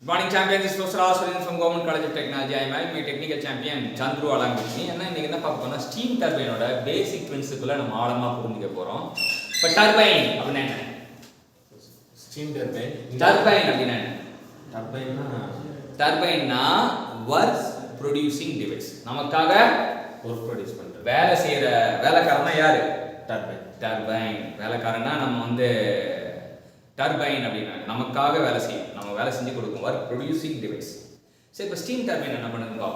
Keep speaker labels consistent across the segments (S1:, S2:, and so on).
S1: Good morning, champions. This is Professor Aswaran from Government College of Technology. I am my technical champion Chandru along with me. என்ன இன்னைக்கு என்ன பார்க்க போறோம்னா steam டர்பைனோட பேசிக் பிரின்சிபிளை நம்ம ஆழமா புரிஞ்சுக்க போறோம். இப்ப டர்பைன் அப்படினா என்ன?
S2: Steam turbine.
S1: டர்பைன் அப்படினா என்ன?
S2: டர்பைன்னா
S1: ஒர்க் ப்ரொடியூசிங் டிவைஸ். நமக்காக
S2: ஒர்க் ப்ரொடியூஸ் பண்ற
S1: வேலை செய்யற வேலைக்காரனா யாரு?
S2: டர்பைன்.
S1: டர்பைன் வேலைக்காரனா நம்ம வந்து டர்பைன் அப்படின்னா நமக்காக வேலை செய்யும், நம்ம வேலை செஞ்சு கொடுக்கும் ஒர்க் ப்ரொடியூசிங் டிவைஸ். சரி, இப்போ ஸ்டீம் டர்பைன் என்ன பண்ணுதுங்க?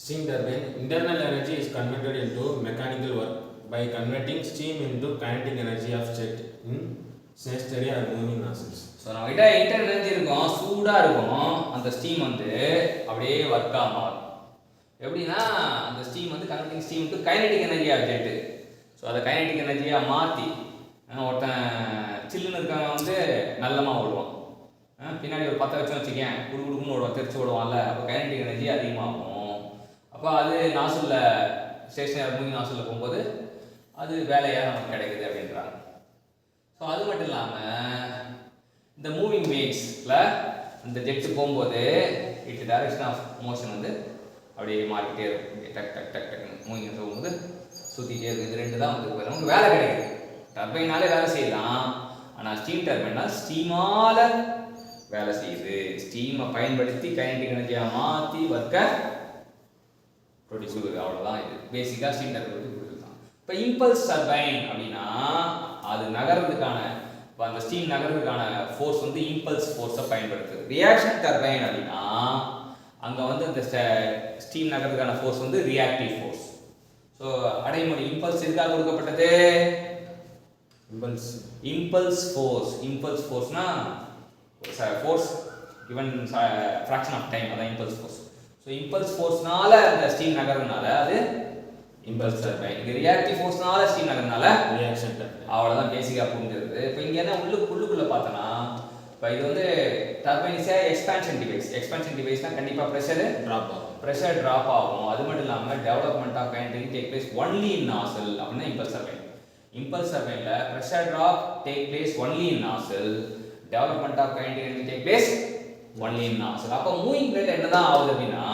S2: Steam turbine internal energy is converted into mechanical work by converting steam into kinetic energy of jet in stationary or moving nozzles.
S1: So நம்ம கிட்ட இன்டர்னல் எனர்ஜி இருக்கும், சூடாக இருக்கும், அந்த ஸ்டீம் வந்து அப்படியே ஒர்க் ஆகும். எப்படின்னா அந்த ஸ்டீம் வந்து converting steam into kinetic energy of jet. So அதை கைனடிக் எனர்ஜியாக மாற்றி ஒருத்தன் சில்லுன்னு இருக்கவன் வந்து நல்லமாக ஓடுவான், பின்னாடி ஒரு 10 வச்சு வச்சுக்கேன் குடுக்குன்னு ஓடுவான், தெரிச்சு ஓடுவான்ல, அப்போ கைனடிக் எனர்ஜி அதிகமாகும். அப்போ அது நாசிலில் ஸ்டேஷனரி மூவிங் நாசிலில் போகும்போது அது வேலையாக நமக்கு கிடைக்குது அப்படின்றாங்க. ஸோ அது மட்டும் இல்லாமல் இந்த மூவிங் வேவ்ஸில் இந்த ஜெட்டு போகும்போது டைரக்ஷன் ஆஃப் மோஷன் வந்து அப்படியே மாறிக்கிட்டே இருக்கும், டக் டக் டக் டக்குன்னு மூவிங் போகும்போது சுற்றிக்கிட்டே இருக்குது. இது ரெண்டு தான் வந்து நமக்கு வேலை கிடைக்குது. டர்பைனாலே வேலை செய்யலாம், ஆனால் ஸ்டீம் டர்பைனா ஸ்டீமால் வேலை செய்யுது. ஸ்டீமை பயன்படுத்தி கைனடிக் எனர்ஜியாக மாற்றி ஒர்க்கை ப்ரொடியூஸ் கொடுக்குது. அவ்வளோதான். இது பேசிக்காக ஸ்டீம் டர்பைன் பற்றி கொடுத்துருக்கான். இப்போ இம்பல்ஸ் டர்பைன் அப்படின்னா அது நகர்றதுக்கான, இப்போ அந்த ஸ்டீம் நகர்றதுக்கான ஃபோர்ஸ் வந்து இம்பல்ஸ் ஃபோர்ஸை பயன்படுத்துது. ரியாக்ஷன் டர்பைன் அப்படின்னா அங்கே வந்து அந்த ஸ்டீம் நகர்றதுக்கான ஃபோர்ஸ் வந்து ரியாக்டிவ் ஃபோர்ஸ். ஸோ அடைமொழி இம்பல்ஸ் எதுக்காக கொடுக்கப்பட்டது? இம்பல்ஸ் ஃபோர்ஸ்னா force given fraction of time, அதான் இம்பல்ஸ் ஃபோர்ஸ். ஸோ இம்பல்ஸ் ஃபோர்ஸ்னால அந்த ஸ்டீம் நகர்றதுனால அது இம்பல்ஸ் டர்பைன். இது ரியாக்டிவ் ஃபோர்ஸ்னால ஸ்டீம் நகர்றதுனால
S2: ரியாக்ஷன் டர்பைன்.
S1: அவ்வளோதான் பேசிக்காக புரிஞ்சிருது. இப்போ இங்கே என்ன உள்ளுக்குள்ளே பார்த்தோன்னா, இப்போ இது வந்து turbine is expansion device. Expansion டிவைஸ்னால் கண்டிப்பாக ப்ரெஷர் ட்ராப் ஆகும். அது மட்டும் இல்லாமல் development of kinetic take place only in nozzle அப்படின்னா impulse turbine. Impulse turbine la pressure drop take place only in nozzle, development of kinetic energy take place only in nozzle. அப்ப moving பிளேட்ல என்னதான் ஆகுது அப்படின்னா,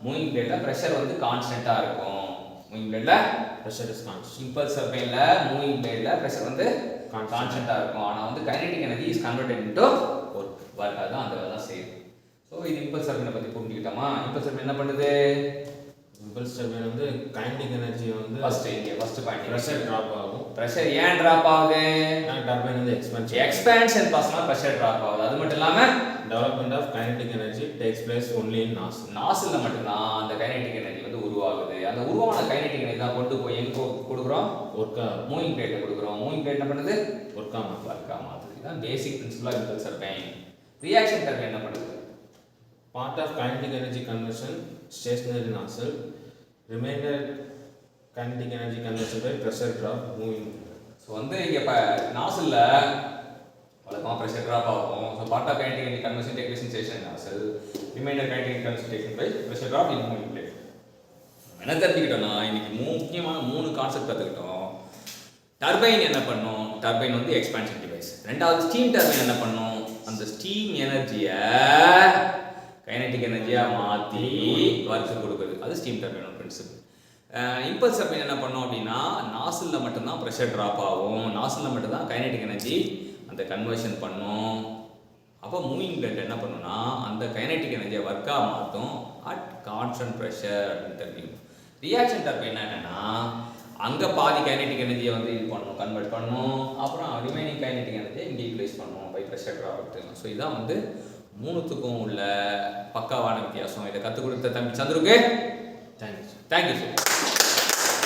S1: மூவிங் பிளேட்ல pressure வந்து கான்ஸ்டன்ட்டா இருக்கும். மூவிங் பிளேட்ல
S2: பிரஷர் இஸ் கான்ஸ்டன்ட்.
S1: இம்பல்ஸ் டர்பைன்ல மூவிங் பிளேட்ல பிரஷர் வந்து கான்ஸ்டன்ட்டா இருக்கும். ஆனா வந்து kinetic energy is converted into work. அதான் அந்த வேலை தான் செய்யுது. ஸோ இது இம்பல்ஸ் டர்பைனை பத்தி புரிஞ்சுக்கிட்டோமா? இம்பல்ஸ் டர்பைன் என்ன பண்ணுது?
S2: இம்பல்ஸ் டர்பைன் வந்து கைனடிக் எனர்ஜி வந்து
S1: ஃபர்ஸ்ட் பாயிண்ட்
S2: பிரஷர் டிராப் ஆகும்.
S1: பிரஷர் ஏன் டிராப் ஆகுது?
S2: டர்பைன் வந்து
S1: எக்ஸ்பான்ஷன் பாஸ்னா பிரஷர் டிராப் ஆகுது. அது மட்டும் இல்லாம
S2: development of kinetic energy takes place only in nozzle.
S1: நாசில்ல மட்டும் தான் அந்த கைனடிக் எனர்ஜி வந்து உருவாகுது. அந்த உருவான கைனடிக் எனர்ஜி தான் கொண்டு போய் எங்க கொடுக்குறோம்?
S2: ஒர்க்கா
S1: மூவிங் பிளேட்ல கொடுக்குறோம். மூவிங் பிளேட் என்ன பண்ணுது?
S2: ஒர்க்கா
S1: மாத்துது. இதுதான் basic principle of impulse turbine. Reaction turbine என்ன பண்ணுது?
S2: Part of kinetic energy conversion stationary nozzle, remainder kinetic energy conversion by pressure drop moving.
S1: So வந்து இங்கே இப்போ நாசில்ல வழக்கமாக ப்ரெஷர் ட்ராப் ஆகும். So part of kinetic energy conversion take place in stationary nozzle, remainder kinetic energy conversion take by pressure drop in moving blade. என்ன தெரிஞ்சுக்கிட்டோம்னா இன்னைக்கு முக்கியமான 3 கான்செப்ட் கற்றுக்கிட்டோம். டர்பைன் என்ன பண்ணும்? டர்பைன் வந்து எக்ஸ்பான்ஷன் டிவைஸ். ரெண்டாவது ஸ்டீம் டர்பைன் என்ன பண்ணும்? அந்த ஸ்டீம் எனர்ஜியை கைனடிக் எனர்ஜியாக மாற்றி ஒர்க் கொடுக்குது. அது ஸ்டீம் டர்பைனோட பிரின்சிபல். இம்பல்ஸ் டர்பைன் என்ன பண்ணும் அப்படின்னா நாசிலில் மட்டும்தான் ப்ரெஷர் ட்ராப் ஆகும், நாசிலில் மட்டும்தான் கைனடிக் எனர்ஜி அந்த கன்வர்ஷன் பண்ணும். அப்போ மூவிங் பிளேட் என்ன பண்ணுன்னா அந்த கைனடிக் எனர்ஜியை ஒர்க்காக மாற்றும் அட் கான்ஸ்டன்ட் ப்ரெஷர் அப்படின்னு தெரியும். ரியாக்ஷன் டர்பைன் என்னென்னா அங்கே பாதி கைனடிக் எனர்ஜியை வந்து இது பண்ணணும், கன்வெர்ட் பண்ணணும், அப்புறம் ரிமைனிங் கைனடிக் எனர்ஜியை இங்கே யூட்டிலைஸ் பண்ணணும் பை ப்ரெஷர் ட்ராப் எடுத்துக்கணும். ஸோ இதான் வந்து 3த்துக்கும் உள்ள பக்காவான வித்தியாசம். இதை கற்றுக் கொடுத்த தம்பி சந்துருக்கு தேங்க்யூ.